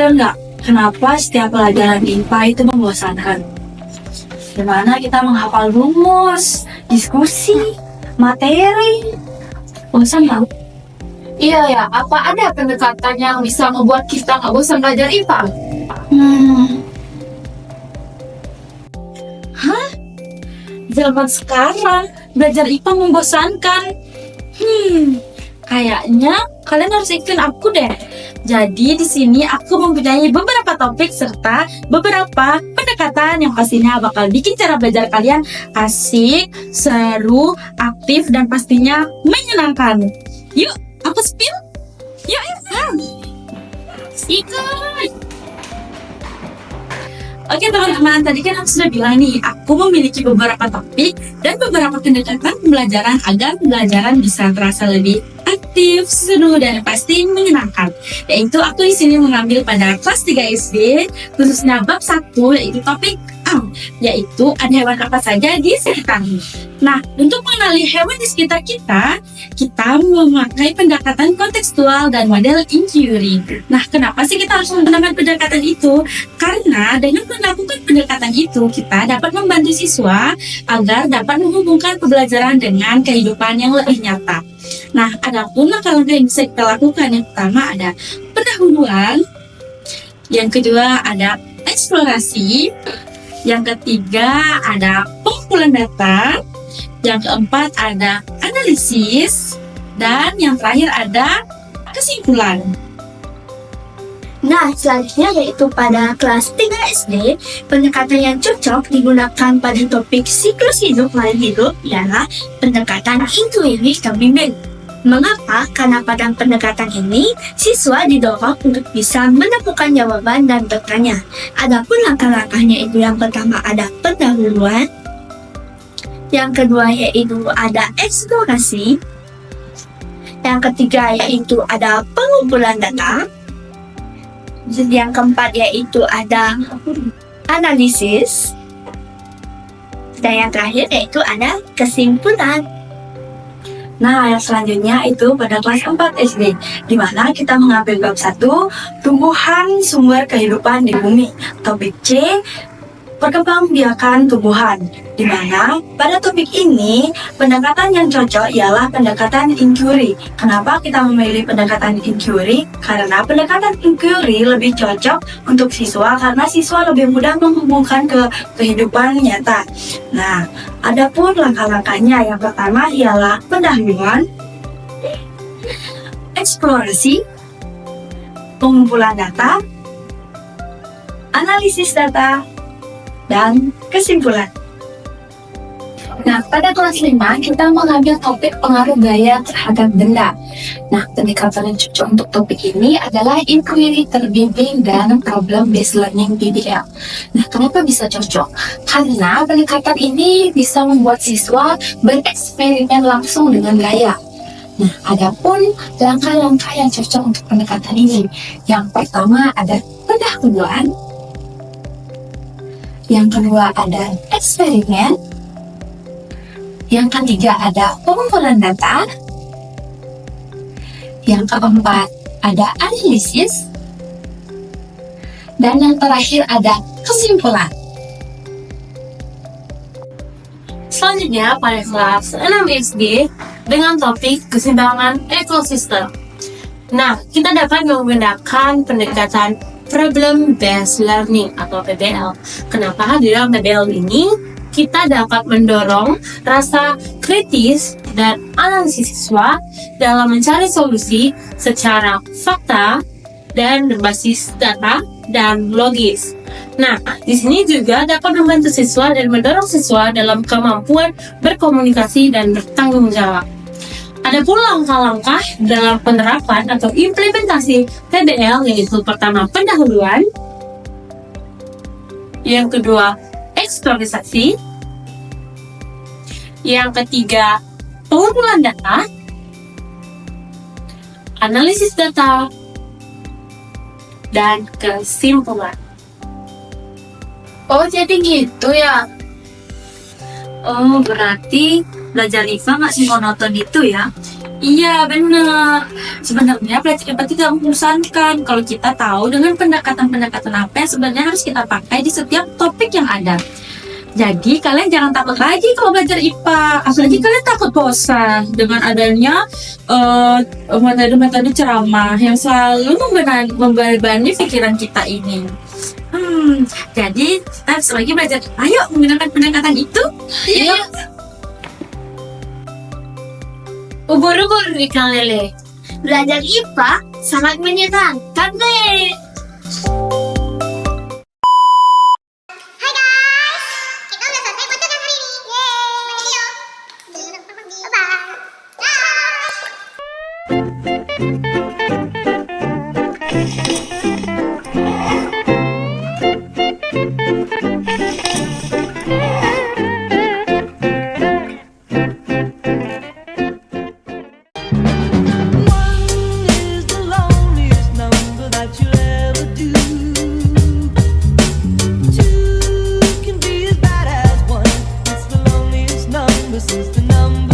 Sadar nggak, kenapa setiap pelajaran IPA itu membosankan? Dimana kita menghafal rumus, diskusi, materi. Bosan tau? Iya ya, apa ada pendekatan yang bisa membuat kita nggak bosan belajar IPA? Zaman sekarang belajar IPA membosankan. Kayaknya kalian harus ikutin aku deh. Jadi di sini aku mempunyai beberapa topik serta beberapa pendekatan yang pastinya bakal bikin cara belajar kalian asik, seru, aktif, dan pastinya menyenangkan. Yuk, aku spill. Yuk. Ikut. Oke teman-teman, tadi kan aku sudah bilang nih, aku memiliki beberapa topik dan beberapa pendekatan pembelajaran agar pembelajaran bisa terasa lebih aktif, seru, dan pasti menyenangkan. Yaitu aku di sini mengambil pada kelas 3 SD, khususnya bab 1, yaitu topik yaitu ada hewan apa saja di sekitarnya. Nah, untuk mengenali hewan di sekitar kita, kita memakai pendekatan kontekstual dan model inquiry. Nah, kenapa sih kita harus menggunakan pendekatan itu? Karena dengan melakukan pendekatan itu, kita dapat membantu siswa agar dapat menghubungkan pembelajaran dengan kehidupan yang lebih nyata. Nah, ada pun langkah-langkah yang bisa kita lakukan. Yang pertama ada pendahuluan, yang kedua ada eksplorasi, yang ketiga ada pengumpulan data, yang keempat ada analisis, dan yang terakhir ada kesimpulan. Nah, selanjutnya yaitu pada kelas 3 SD, pendekatan yang cocok digunakan pada topik siklus hidup makhluk hidup ialah pendekatan inquiry bimbing. Mengapa? Karena pada pendekatan ini, siswa didorong untuk bisa menemukan jawaban dan bertanya. Adapun langkah-langkahnya itu yang pertama ada pendahuluan, yang kedua yaitu ada eksplorasi, yang ketiga yaitu ada pengumpulan data, yang keempat yaitu ada analisis, dan yang terakhir yaitu ada kesimpulan. Nah, yang selanjutnya itu pada kelas 4 SD, di mana kita mengambil bab 1, tumbuhan sumber kehidupan di bumi. Topik C, perkembangbiakan tumbuhan. Di mana pada topik ini, pendekatan yang cocok ialah pendekatan inquiry. Kenapa kita memilih pendekatan inquiry? Karena pendekatan inquiry lebih cocok untuk siswa karena siswa lebih mudah menghubungkan ke kehidupan nyata. Nah, adapun langkah-langkahnya yang pertama ialah pendahuluan, eksplorasi, pengumpulan data, analisis data, dan kesimpulan. Nah, pada kelas 5 kita mengambil topik pengaruh gaya terhadap benda. Nah, pendekatan yang cocok untuk topik ini adalah inquiry terbimbing dan problem based learning PBL. Nah, kenapa bisa cocok? Karena pendekatan ini bisa membuat siswa bereksperimen langsung dengan gaya. Nah, adapun langkah-langkah yang cocok untuk pendekatan ini. Yang pertama ada pendahuluan, yang kedua ada eksperimen, yang ketiga ada pengumpulan data, yang keempat ada analisis, dan yang terakhir ada kesimpulan. Selanjutnya pada kelas 6 SD dengan topik keseimbangan ekosistem. Nah, kita dapat menggunakan pendekatan problem based learning atau PBL. Kenapa? Di dalam PBL ini kita dapat mendorong rasa kritis dan analisis siswa dalam mencari solusi secara fakta dan berbasis data dan logis. Nah, di sini juga dapat membantu siswa dan mendorong siswa dalam kemampuan berkomunikasi dan bertanggung jawab. Adapun langkah-langkah dalam penerapan atau implementasi PBL yaitu pertama pendahuluan, yang kedua eksplorasi, yang ketiga pengumpulan data, analisis data, dan kesimpulan. Oh, jadi gitu ya? Oh, berarti belajar IPA nggak sih monoton itu ya? Iya benar. Sebenarnya pelajar IPA tidak membosankan kalau kita tahu dengan pendekatan-pendekatan apa yang sebenarnya harus kita pakai di setiap topik yang ada. Jadi kalian jangan takut lagi kalau belajar IPA. Apalagi kalian takut bosan dengan adanya metode-metode ceramah yang selalu membebani pikiran kita ini. Jadi kita harus lagi belajar. Ayo menggunakan pendekatan itu. Yuk. Ubur-ubur ikan lele. Belajar IPA sangat menyenangkan deh. Hai guys, kita udah selesai baca hari ini. Yeay, bye-bye. One is the loneliest number that you'll ever do. Two can be as bad as one. It's the loneliest number since the number